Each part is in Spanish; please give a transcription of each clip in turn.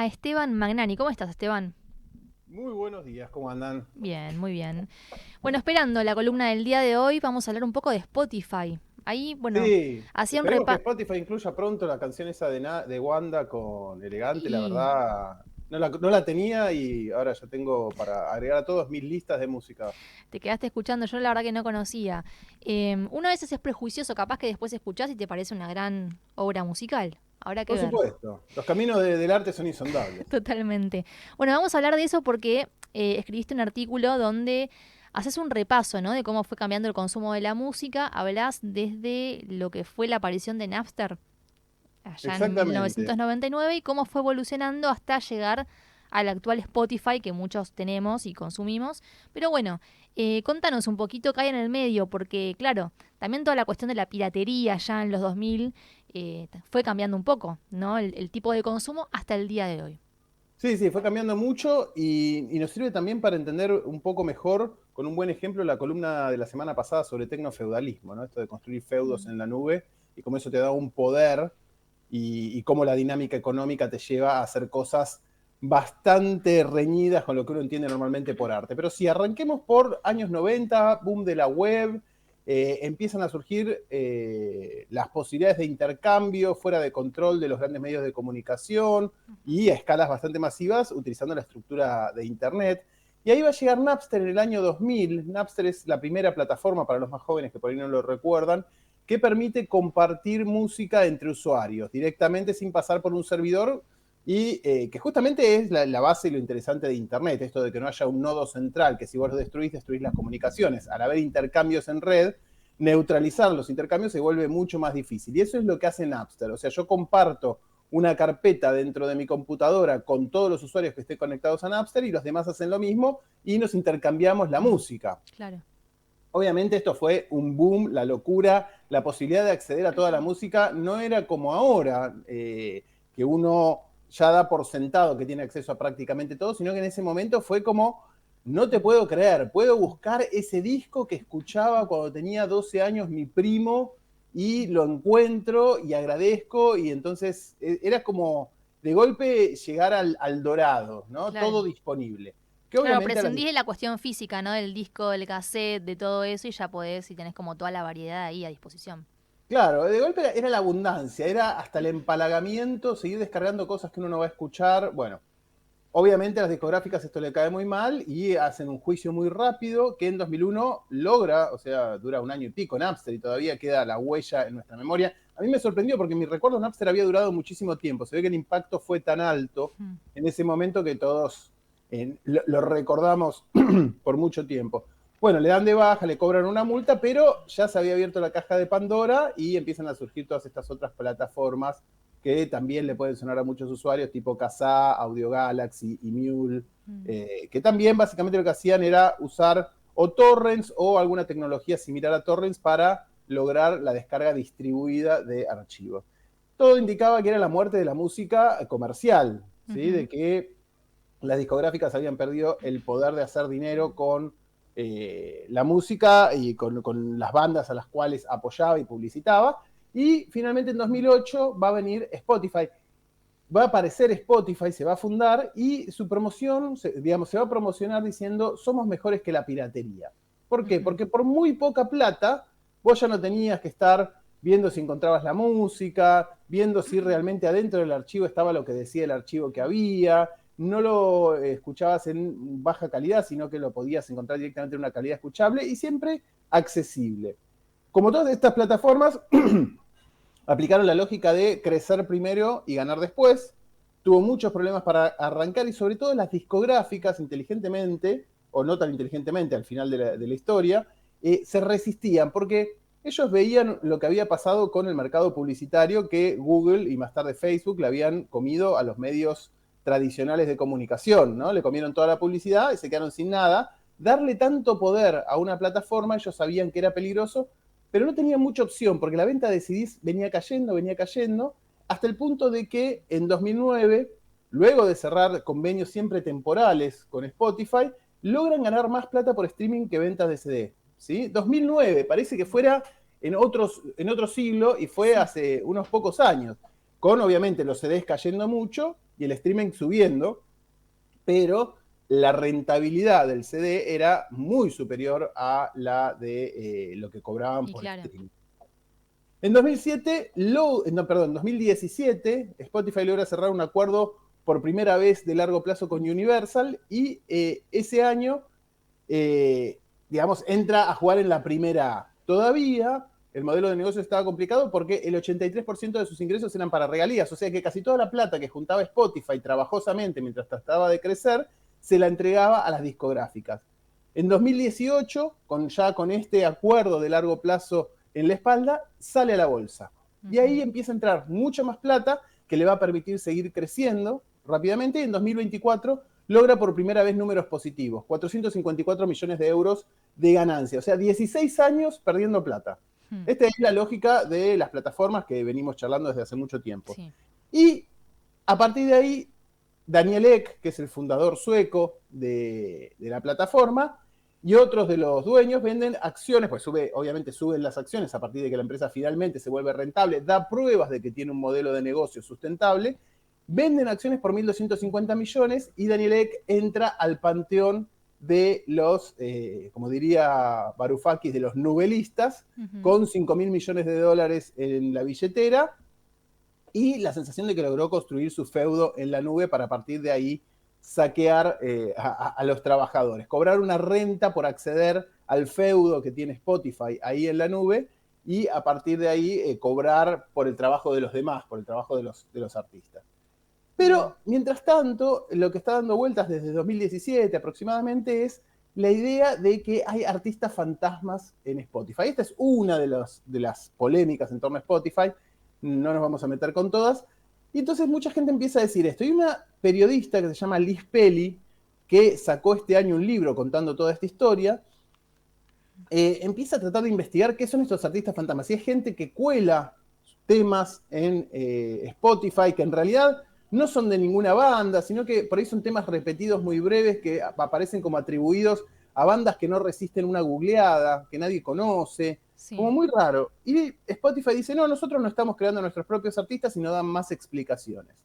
a Esteban Magnani. ¿Cómo estás, Esteban? Muy buenos días, ¿cómo andan? Bien, muy bien. Bueno, esperando la columna del día de hoy, vamos a hablar un poco de Spotify. Ahí, bueno, Sí, hacía un esperemos que repaso. Spotify incluya pronto la canción esa de Wanda con Elegante, la Y verdad no la tenía y ahora ya tengo para agregar a todos mis listas de música. te quedaste escuchando, yo la verdad que no conocía. Una vez es prejuicioso, capaz que después escuchás y te parece una gran obra musical. Habrá que Por ver. supuesto, los caminos del arte son insondables. Totalmente. Bueno, vamos a hablar de eso porque escribiste un artículo donde haces un repaso, ¿no? De cómo fue cambiando el consumo de la música. Hablas desde lo que fue la aparición de Napster allá en Exactamente. 1999 y cómo fue evolucionando hasta llegar al actual Spotify que muchos tenemos y consumimos. Pero bueno, contanos un poquito qué hay en el medio, porque claro, también toda la cuestión de la piratería ya en los 2000 fue cambiando un poco, ¿no? El tipo de consumo hasta el día de hoy. Sí, sí, fue cambiando mucho y nos sirve también para entender un poco mejor, con un buen ejemplo, la columna de la semana pasada sobre tecnofeudalismo, ¿no? Esto de construir feudos Mm. en la nube y cómo eso te da un poder y cómo la dinámica económica te lleva a hacer cosas bastante reñidas con lo que uno entiende normalmente por arte. Pero si arranquemos por años 90, boom de la web, empiezan a surgir las posibilidades de intercambio fuera de control de los grandes medios de comunicación y a escalas bastante masivas utilizando la estructura de Internet. Y ahí va a llegar Napster en el año 2000. Napster es la primera plataforma para los más jóvenes que por ahí no lo recuerdan, que permite compartir música entre usuarios directamente sin pasar por un servidor y que justamente es la base y lo interesante de Internet, esto de que no haya un nodo central, que si vos lo destruís las comunicaciones. Al haber intercambios en red, neutralizar los intercambios se vuelve mucho más difícil. Y eso es lo que hace Napster. O sea, yo comparto una carpeta dentro de mi computadora con todos los usuarios que estén conectados a Napster y los demás hacen lo mismo y nos intercambiamos la música. Claro. Obviamente esto fue un boom, la locura, la posibilidad de acceder a toda la música no era como ahora, que uno ya da por sentado que tiene acceso a prácticamente todo, sino que en ese momento fue como, no te puedo creer, puedo buscar ese disco que escuchaba cuando tenía 12 años mi primo y lo encuentro y agradezco y entonces era como de golpe llegar al dorado, ¿no? Claro. Todo disponible. Que Claro, obviamente a las. prescindís de la cuestión física, ¿no? Del disco, del cassette, de todo eso y ya podés y tenés como toda la variedad ahí a disposición. Claro, de golpe era la abundancia, era hasta el empalagamiento, seguir descargando cosas que uno no va a escuchar. Bueno, obviamente a las discográficas esto le cae muy mal y hacen un juicio muy rápido que en 2001 logra, o sea, dura un año y pico Napster y todavía queda la huella en nuestra memoria. A mí me sorprendió porque mi recuerdo Napster había durado muchísimo tiempo. Se ve que el impacto fue tan alto Mm. en ese momento que todos lo recordamos por mucho tiempo. Bueno, le dan de baja, le cobran una multa, pero ya se había abierto la caja de Pandora y empiezan a surgir todas estas otras plataformas que también le pueden sonar a muchos usuarios, tipo Kazaa, Audio Galaxy y Mule, Mm. que también básicamente lo que hacían era usar o torrents o alguna tecnología similar a torrents para lograr la descarga distribuida de archivos. Todo indicaba que era la muerte de la música comercial, ¿sí? Ujú. De que las discográficas habían perdido el poder de hacer dinero con la música y con las bandas a las cuales apoyaba y publicitaba. Y finalmente en 2008 va a venir Spotify. Va a aparecer Spotify, se va a fundar y su promoción, digamos, se va a promocionar diciendo somos mejores que la piratería. ¿Por qué? Ujú. Porque por muy poca plata vos ya no tenías que estar viendo si encontrabas la música, viendo si realmente adentro del archivo estaba lo que decía el archivo que había, no lo escuchabas en baja calidad, sino que lo podías encontrar directamente en una calidad escuchable y siempre accesible. Como todas estas plataformas, aplicaron la lógica de crecer primero y ganar después. Tuvo muchos problemas para arrancar y sobre todo las discográficas, inteligentemente, o no tan inteligentemente al final de la historia, se resistían porque ellos veían lo que había pasado con el mercado publicitario que Google y más tarde Facebook le habían comido a los medios tradicionales de comunicación, ¿no? Le comieron toda la publicidad y se quedaron sin nada. Darle tanto poder a una plataforma, ellos sabían que era peligroso, pero no tenía mucha opción porque la venta de CDs venía cayendo, hasta el punto de que en 2009, luego de cerrar convenios siempre temporales con Spotify, logran ganar más plata por streaming que ventas de CD. ¿Sí? 2009, parece que fuera en otro siglo y fue Sí. hace unos pocos años, con obviamente los CDs cayendo mucho y el streaming subiendo, pero la rentabilidad del CD era muy superior a la de lo que cobraban por streaming. En 2017, Spotify logra cerrar un acuerdo por primera vez de largo plazo con Universal y ese año, digamos, entra a jugar en la primera A. Todavía el modelo de negocio estaba complicado porque el 83% de sus ingresos eran para regalías, o sea que casi toda la plata que juntaba Spotify trabajosamente mientras trataba de crecer, se la entregaba a las discográficas. En 2018, ya con este acuerdo de largo plazo en la espalda, sale a la bolsa. Y ahí empieza a entrar mucha más plata que le va a permitir seguir creciendo rápidamente. Y en 2024 logra por primera vez números positivos, 454 millones de euros de ganancia. O sea, 16 años perdiendo plata. Esta es la lógica de las plataformas que venimos charlando desde hace mucho tiempo. Sí. Y a partir de ahí, Daniel Ek, que es el fundador sueco de la plataforma, y otros de los dueños venden acciones, pues obviamente suben las acciones a partir de que la empresa finalmente se vuelve rentable, da pruebas de que tiene un modelo de negocio sustentable, venden acciones por 1.250 millones y Daniel Ek entra al panteón de los, como diría Varoufakis, de los nubelistas, con 5.000 millones de dólares en la billetera y la sensación de que logró construir su feudo en la nube para a partir de ahí saquear a los trabajadores, cobrar una renta por acceder al feudo que tiene Spotify ahí en la nube y a partir de ahí cobrar por el trabajo de los demás, por el trabajo de los artistas. Pero, mientras tanto, lo que está dando vueltas desde 2017 aproximadamente es la idea de que hay artistas fantasmas en Spotify. Esta es una de las polémicas en torno a Spotify, no nos vamos a meter con todas, y entonces mucha gente empieza a decir esto. Hay una periodista que se llama Liz Pelly, que sacó este año un libro contando toda esta historia, empieza a tratar de investigar qué son estos artistas fantasmas. Y es gente que cuela temas en Spotify que en realidad no son de ninguna banda, sino que por ahí son temas repetidos muy breves que aparecen como atribuidos a bandas que no resisten una googleada, que nadie conoce. Sí. Como muy raro. Y Spotify dice, no, nosotros no estamos creando nuestros propios artistas y no dan más explicaciones.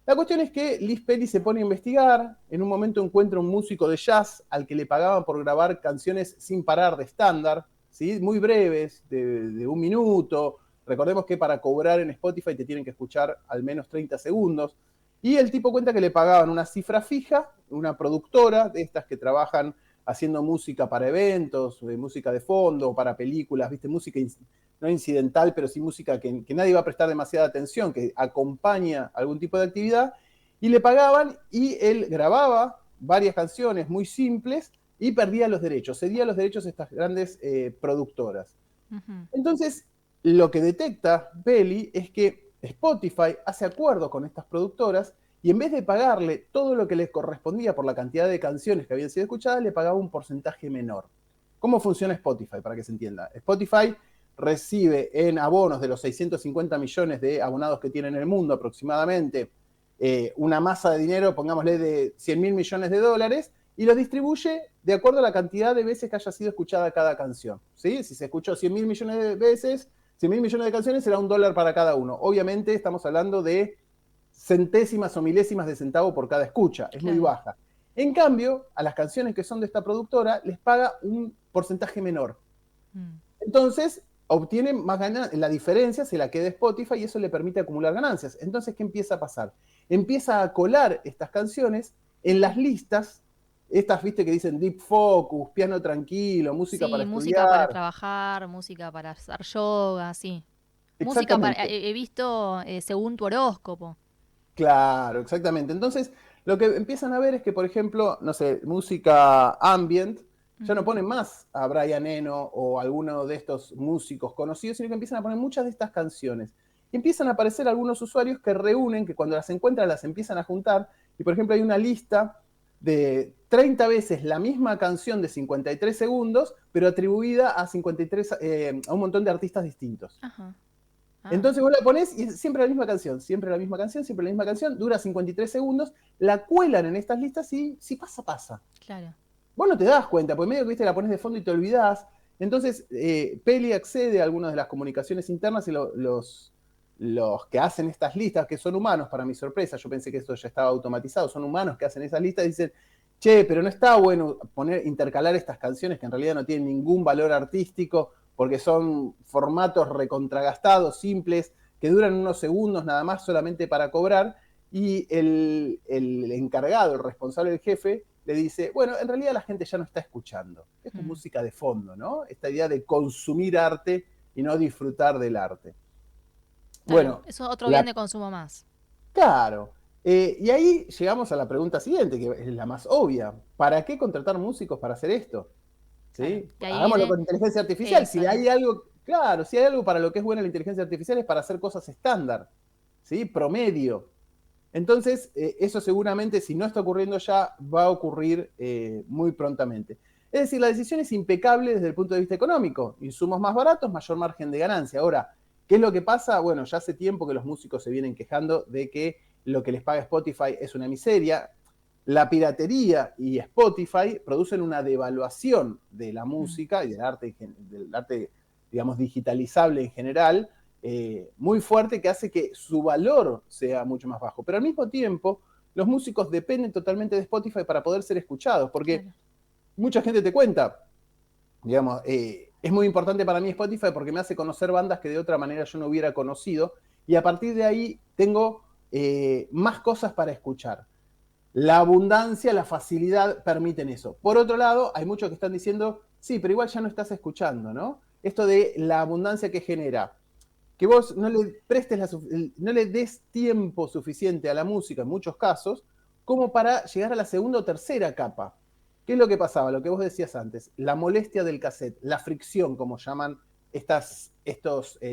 La cuestión es que Liz Pelly se pone a investigar, en un momento encuentra un músico de jazz al que le pagaban por grabar canciones sin parar de estándar, ¿sí? Muy breves, de 1 minuto. Recordemos que para cobrar en Spotify te tienen que escuchar al menos 30 segundos. Y el tipo cuenta que le pagaban una cifra fija, una productora de estas que trabajan haciendo música para eventos, música de fondo, para películas, ¿viste? Música no incidental, pero sí música que nadie va a prestar demasiada atención, que acompaña algún tipo de actividad, y le pagaban y él grababa varias canciones muy simples y perdía los derechos, cedía los derechos a estas grandes productoras. Entonces, lo que detecta Pelly es que Spotify hace acuerdos con estas productoras y en vez de pagarle todo lo que les correspondía por la cantidad de canciones que habían sido escuchadas, le pagaba un porcentaje menor. ¿Cómo funciona Spotify? Para que se entienda. Spotify recibe en abonos de los 650 millones de abonados que tiene en el mundo aproximadamente, una masa de dinero, pongámosle de 100.000 millones de dólares, y los distribuye de acuerdo a la cantidad de veces que haya sido escuchada cada canción. ¿Sí? Si se escuchó 100.000 millones de veces, 100.000 millones de canciones será $1 para cada uno. Obviamente estamos hablando de centésimas o milésimas de centavo por cada escucha, es muy baja. En cambio, a las canciones que son de esta productora les paga un porcentaje menor. Entonces, obtienen más ganancias, la diferencia se la queda Spotify y eso le permite acumular ganancias. Entonces, ¿qué empieza a pasar? Empieza a colar estas canciones en las listas, estas, viste, que dicen Deep Focus, piano tranquilo, música para estudiar. Música para trabajar, música para hacer yoga, sí. Música para, he visto según tu horóscopo. Claro, exactamente. Entonces, lo que empiezan a ver es que, por ejemplo, no sé, música ambient, ya no ponen más a Brian Eno o alguno de estos músicos conocidos, sino que empiezan a poner muchas de estas canciones. Y empiezan a aparecer algunos usuarios que reúnen, que cuando las encuentran las empiezan a juntar. Y, por ejemplo, hay una lista de 30 veces la misma canción de 53 segundos, pero atribuida a 53, a un montón de artistas distintos. Ajá. Entonces vos la ponés y es siempre la misma canción, siempre la misma canción, siempre la misma canción, dura 53 segundos, la cuelan en estas listas y si pasa, pasa. Claro. Vos no te das cuenta, porque medio que viste la pones de fondo y te olvidás. Entonces, Pelly accede a algunas de las comunicaciones internas y los los que hacen estas listas, que son humanos, para mi sorpresa, yo pensé que esto ya estaba automatizado, son humanos que hacen esas listas, dicen, che, pero no está bueno intercalar estas canciones que en realidad no tienen ningún valor artístico, porque son formatos recontragastados, simples, que duran unos segundos nada más solamente para cobrar, y el encargado, el responsable, el jefe, le dice, bueno, en realidad la gente ya no está escuchando. Esto es música de fondo, ¿no? Esta idea de consumir arte y no disfrutar del arte. Claro, Bueno, eso es otro bien de consumo más. claro. Y ahí llegamos a la pregunta siguiente, que es la más obvia. ¿Para qué contratar músicos para hacer esto? Claro, ¿Sí? y ahí Hagámoslo viene con inteligencia artificial. eso. Si hay algo, claro, si hay algo para lo que es buena la inteligencia artificial es para hacer cosas estándar, ¿sí? Promedio. Entonces, eso seguramente, si no está ocurriendo ya, va a ocurrir muy prontamente. Es decir, la decisión es impecable desde el punto de vista económico. Insumos más baratos, mayor margen de ganancia. Ahora, ¿qué es lo que pasa? Bueno, ya hace tiempo que los músicos se vienen quejando de que lo que les paga Spotify es una miseria. La piratería y Spotify producen una devaluación de la música y del arte, digamos, digitalizable en general, muy fuerte, que hace que su valor sea mucho más bajo. Pero al mismo tiempo, los músicos dependen totalmente de Spotify para poder ser escuchados, porque Claro. mucha gente te cuenta, digamos, es muy importante para mí Spotify porque me hace conocer bandas que de otra manera yo no hubiera conocido, y a partir de ahí tengo más cosas para escuchar. La abundancia, la facilidad permiten eso. Por otro lado, hay muchos que están diciendo, sí, pero igual ya no estás escuchando, ¿no? Esto de la abundancia que genera, que vos no le no le des tiempo suficiente a la música en muchos casos, como para llegar a la segunda o tercera capa. ¿Qué es lo que pasaba? Lo que vos decías antes, la molestia del cassette, la fricción, como llaman estos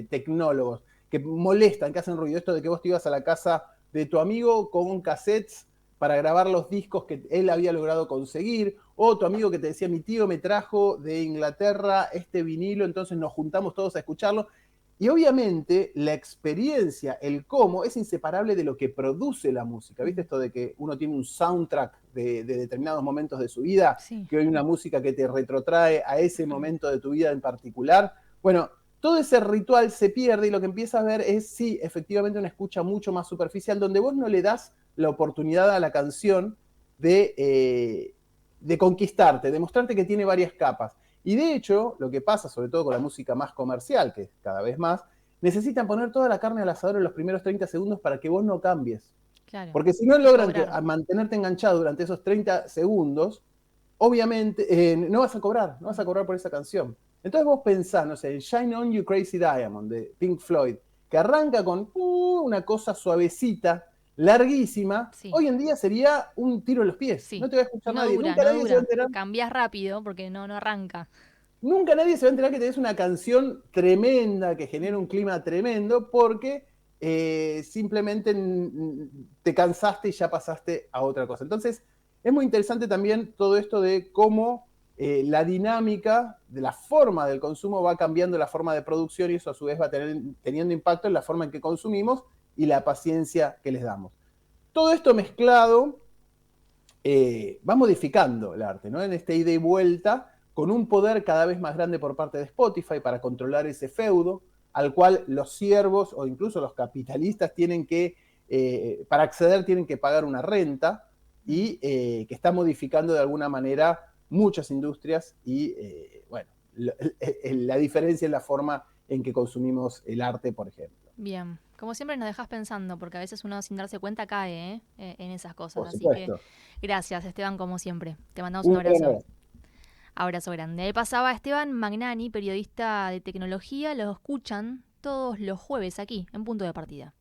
tecnólogos, que molestan, que hacen ruido. Esto de que vos te ibas a la casa de tu amigo con cassettes para grabar los discos que él había logrado conseguir, o tu amigo que te decía, mi tío me trajo de Inglaterra este vinilo, entonces nos juntamos todos a escucharlo. Y obviamente la experiencia, el cómo, es inseparable de lo que produce la música. ¿Viste esto de que uno tiene un soundtrack de determinados momentos de su vida, Sí. que hay una música que te retrotrae a ese momento de tu vida en particular? Bueno, todo ese ritual se pierde y lo que empiezas a ver es, sí, efectivamente una escucha mucho más superficial, donde vos no le das la oportunidad a la canción de conquistarte, de mostrarte que tiene varias capas. Y de hecho, lo que pasa, sobre todo con la música más comercial, que es cada vez más, necesitan poner toda la carne al asador en los primeros 30 segundos para que vos no cambies. Claro. Porque si no Y logran cobrar. mantenerte enganchado durante esos 30 segundos, obviamente no vas a cobrar, no vas a cobrar por esa canción. Entonces vos pensás, no sé, Shine On You Crazy Diamond de Pink Floyd, que arranca con una cosa suavecita, larguísima, Sí. hoy en día sería un tiro en los pies. Sí. No te va a Y escuchar no nadie. dura, Nunca no nadie se va a dura. enterar. Cambiás rápido porque no arranca. Nunca nadie se va a enterar que tenés una canción tremenda, que genera un clima tremendo, porque simplemente te cansaste y ya pasaste a otra cosa. Entonces, es muy interesante también todo esto de cómo la dinámica de la forma del consumo va cambiando la forma de producción, y eso a su vez va teniendo impacto en la forma en que consumimos y la paciencia que les damos. Todo esto mezclado va modificando el arte, ¿no? En esta ida y vuelta, con un poder cada vez más grande por parte de Spotify para controlar ese feudo, al cual los siervos o incluso los capitalistas tienen que, para acceder, tienen que pagar una renta, y que está modificando de alguna manera muchas industrias y, bueno, la diferencia en la forma en que consumimos el arte, por ejemplo. Bien. Como siempre nos dejas pensando, porque a veces uno sin darse cuenta cae, en esas cosas. Por Así que supuesto. gracias, Esteban, como siempre. Te mandamos un Un gran abrazo. abrazo. Abrazo grande. Ahí pasaba Esteban Magnani, periodista de tecnología. Lo escuchan todos los jueves aquí, en Punto de Partida.